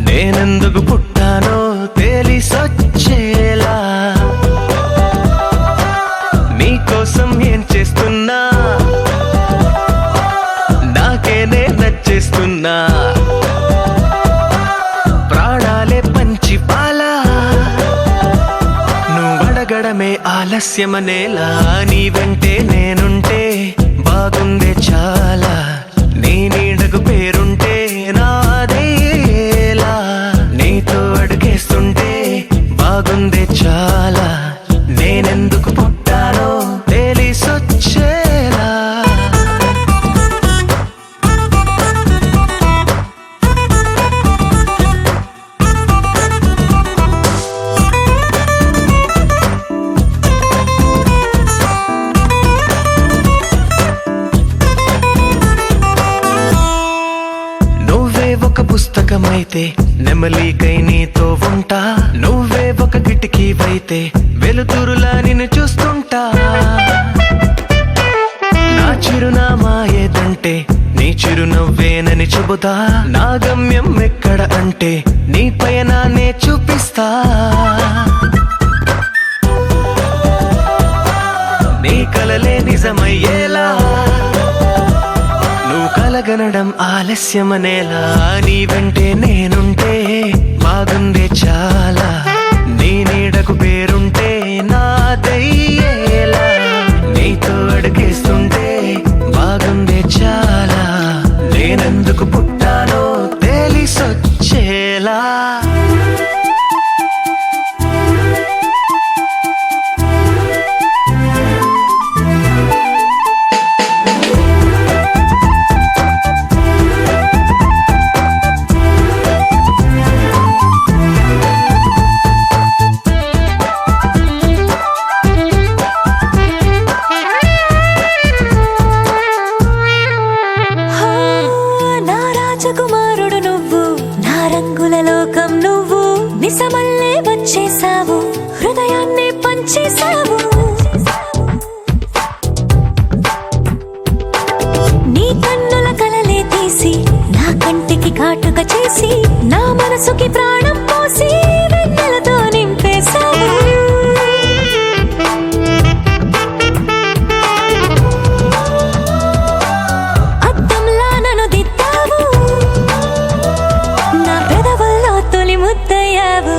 నేనెందుకు పుట్టానో తెలిసొచ్చేలా నీకోసం ఏం చేస్తున్నా నాకేనే నచ్చేస్తున్నా ప్రాణాలే పంచి పాలా నువ్వడగడమే ఆలస్యమనేలా నీ వెంటే నేనుంటే బాగుందే చాలా నీ నీడకు పేరుంటే నాదేలా నీతో అడుగేస్తుంటే బాగుందే చాలా నేనెందుకు పుట్టానో తెలిసొచ్చేలా ఒక పుస్తకమైతే నెమలికై నీతో ఉంటా నువ్వే ఒక కిటికీవైతే వెలుతురులా నిన్ను చూస్తుంటా నా చిరునామా ఏదంటే నీ చిరునవ్వేనని చెబుతా నా గమ్యం ఎక్కడ అంటే నీ పయనాన్నే చూపిస్తా నీ కలలే నిజమయ్యేలా నువ్వు కలగనడం ఆలస్యమనేలా నీ వెంటే నేనుంటే బాగుందే చాలా నీ నీడకు పేరుంటే నాదయ్యేలా నీతో అడుగేస్తుంటే బాగుందే చాలా నేనెందుకు పుట్టానో తెలిసొచ్చేలా కుమారుడు నువ్వు నా రంగుల లోకం నువ్వు నిసమల్లే వచ్చేసావు హృదయాన్ని పంచేసావు నీ కన్నుల కలలే తీసి నా కంటికి కాటుక చేసి నా మనసుకి ప్రాణం పోసి వెన్నెలతో నింపేశావు ముద్దయ్యావు